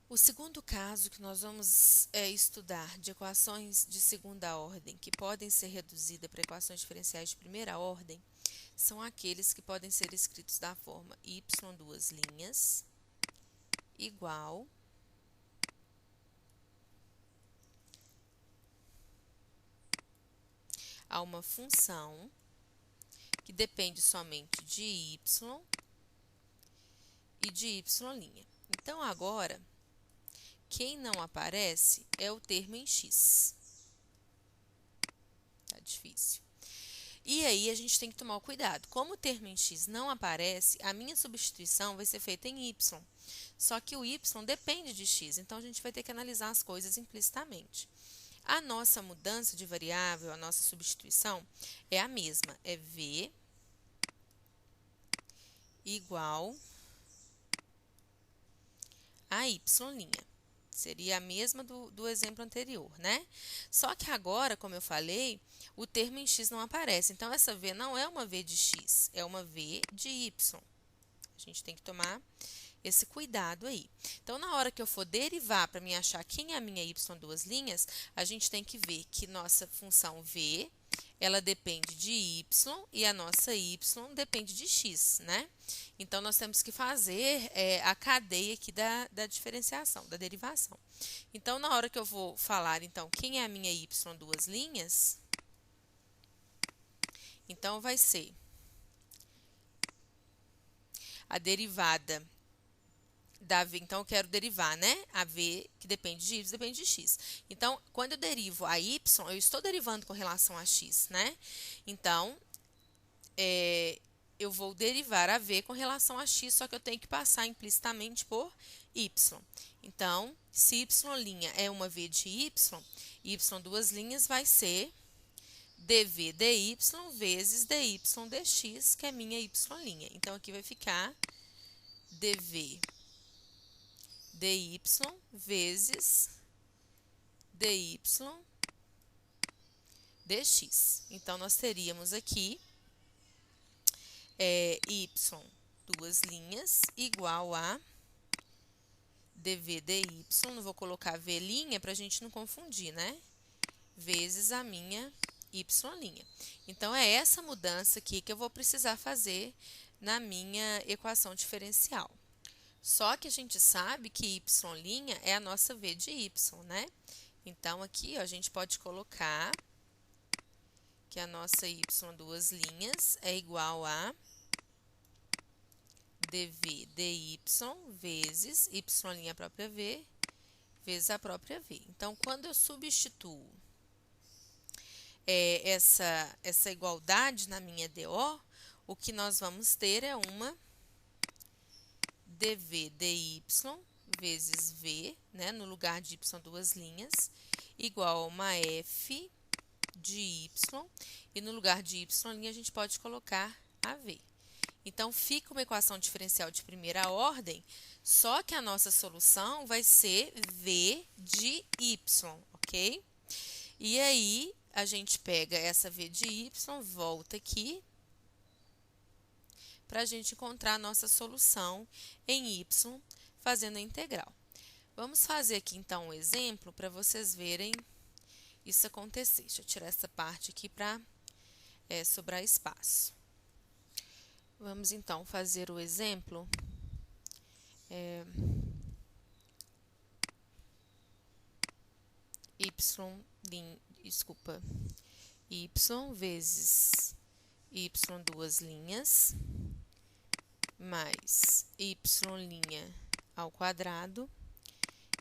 O segundo caso que nós vamos estudar de equações de segunda ordem que podem ser reduzidas para equações diferenciais de primeira ordem são aqueles que podem ser escritos da forma y duas linhas igual a uma função que depende somente de y e de y'. Então, agora, quem não aparece é o termo em x. Tá difícil. E aí, a gente tem que tomar cuidado. Como o termo em x não aparece, a minha substituição vai ser feita em y. Só que o y depende de x, então a gente vai ter que analisar as coisas implicitamente. A nossa mudança de variável, a nossa substituição, é a mesma. É v igual a y'. Seria a mesma do exemplo anterior, né? Só que agora, como eu falei, o termo em x não aparece. Então, essa v não é uma v de x, é uma v de y. A gente tem que tomar esse cuidado aí. Então, na hora que eu for derivar para me achar quem é a minha y duas linhas, a gente tem que ver que nossa função v, ela depende de y e a nossa y depende de x, né? Então, nós temos que fazer a cadeia aqui da diferenciação, da derivação. Então, na hora que eu vou falar, então, quem é a minha y duas linhas, então, vai ser a derivada da v, então eu quero derivar, né? A v que depende de y depende de x. Então, quando eu derivo a y, eu estou derivando com relação a x, né? Então, eu vou derivar a v com relação a x, só que eu tenho que passar implicitamente por y. Então, se y' é uma v de y duas linhas vai ser dv dy vezes dy dx, que é minha y'. Então, aqui vai ficar dv dy vezes dy dx. Então, nós teríamos aqui y duas linhas igual a dv dy, não vou colocar v' para a gente não confundir, né? Vezes a minha y'. Então, é essa mudança aqui que eu vou precisar fazer na minha equação diferencial. Só que a gente sabe que y' é a nossa v de y, né? Então, aqui ó, a gente pode colocar que a nossa y duas linhas é igual a dv dy vezes y' a própria v, vezes a própria v. Então, quando eu substituo essa igualdade na minha DO, o que nós vamos ter é uma dv dy vezes v, né, no lugar de y duas linhas, igual a uma f de y, e no lugar de y' a gente pode colocar a v. Então, fica uma equação diferencial de primeira ordem, só que a nossa solução vai ser v de y, ok? E aí, a gente pega essa v de y, volta aqui, para a gente encontrar a nossa solução em y, fazendo a integral. Vamos fazer aqui, então, um exemplo para vocês verem isso acontecer. Deixa eu tirar essa parte aqui para sobrar espaço. Vamos, então, fazer o exemplo. Y vezes y duas linhas, mais y' ao quadrado,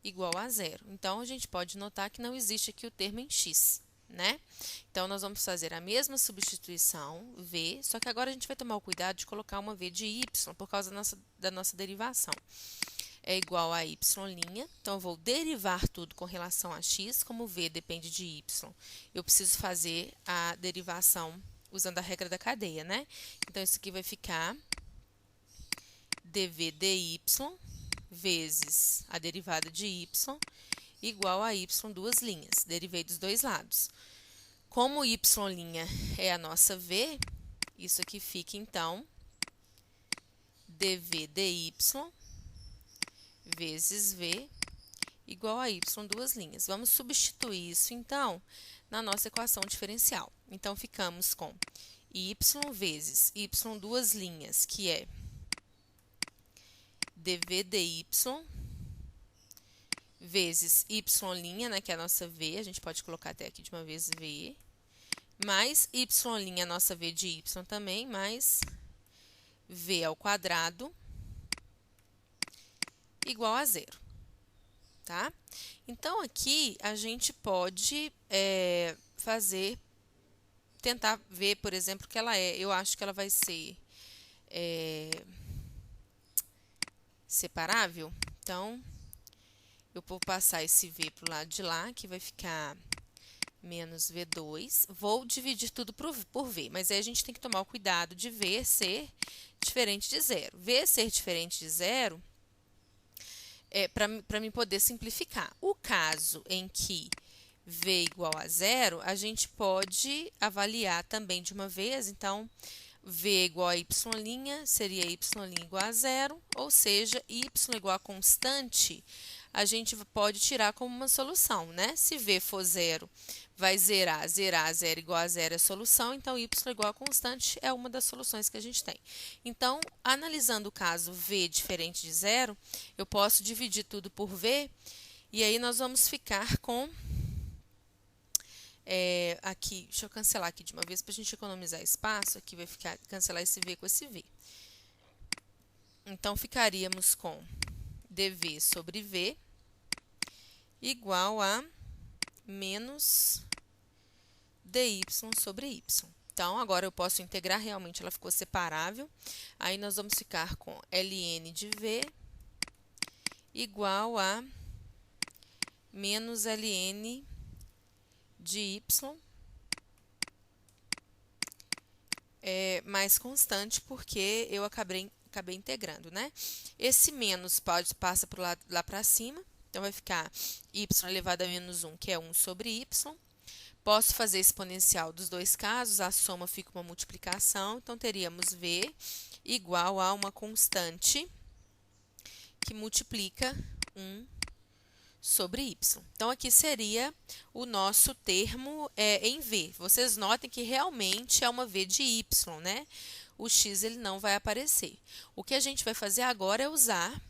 igual a zero. Então, a gente pode notar que não existe aqui o termo em x, né? Então, nós vamos fazer a mesma substituição, v, só que agora a gente vai tomar o cuidado de colocar uma v de y, por causa da nossa derivação. É igual a y', então eu vou derivar tudo com relação a x, como v depende de y. Eu preciso fazer a derivação usando a regra da cadeia, né? Então, isso aqui vai ficar dv dy vezes a derivada de y igual a y duas linhas. Derivei dos dois lados. Como y' é a nossa v, isso aqui fica, então, dv dy vezes v igual a y, duas linhas. Vamos substituir isso, então, na nossa equação diferencial. Então, ficamos com y vezes y, duas linhas, que é dv dy, vezes y', né, que é a nossa v, a gente pode colocar até aqui de uma vez v, mais y', a nossa v de y também, mais v ao quadrado, igual a zero, tá? Então, aqui, a gente pode tentar ver, por exemplo, que ela eu acho que ela vai ser separável. Então, eu vou passar esse v para o lado de lá, que vai ficar menos v2. Vou dividir tudo por v, mas aí a gente tem que tomar o cuidado de v ser diferente de zero. V ser diferente de zero para mim poder simplificar. O caso em que v igual a zero, a gente pode avaliar também de uma vez. Então, v igual a y', seria y' igual a zero, ou seja, y igual a constante, a gente pode tirar como uma solução, né? Se v for zero, vai zerar, zero igual a zero é a solução, então y igual a constante é uma das soluções que a gente tem. Então, analisando o caso v diferente de zero, eu posso dividir tudo por v, e aí nós vamos ficar com aqui, deixa eu cancelar aqui de uma vez para a gente economizar espaço. Aqui vai ficar, cancelar esse v com esse v. Então, ficaríamos com dv sobre v igual a menos dy sobre y. Então, agora eu posso integrar, realmente ela ficou separável. Aí, nós vamos ficar com ln de v igual a menos ln de y mais constante, porque eu acabei integrando, né? Esse menos passa para o lado lá para cima, então vai ficar y elevado a menos 1, que é 1 sobre y. Posso fazer exponencial dos dois casos, a soma fica uma multiplicação, então teríamos v igual a uma constante que multiplica 1 sobre y. Então, aqui seria o nosso termo em v. Vocês notem que realmente é uma v de y, né? O x ele não vai aparecer. O que a gente vai fazer agora é usar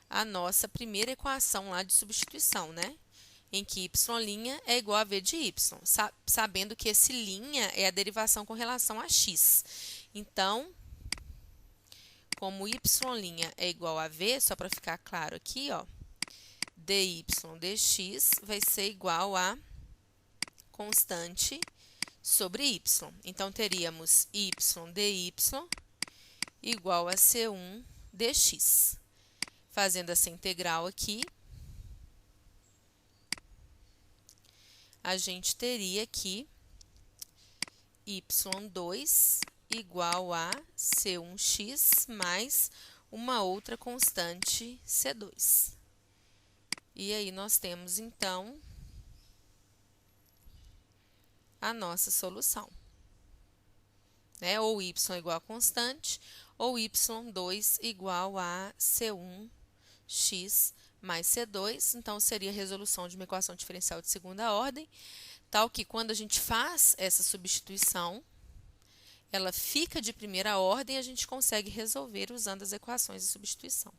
a nossa primeira equação lá de substituição, né? Em que y' é igual a v de y, sabendo que esse linha é a derivação com relação a x. Então, como y' é igual a v, só para ficar claro aqui, ó, dy dx vai ser igual a constante sobre y. Então, teríamos y dy igual a c1 dx. Fazendo essa integral aqui, a gente teria aqui y2 igual a c1x mais uma outra constante c2. E aí, nós temos, então, a nossa solução, né? Ou y igual a constante, ou y2 igual a c1x mais c2. Então, seria a resolução de uma equação diferencial de segunda ordem, tal que quando a gente faz essa substituição, ela fica de primeira ordem e a gente consegue resolver usando as equações de substituição.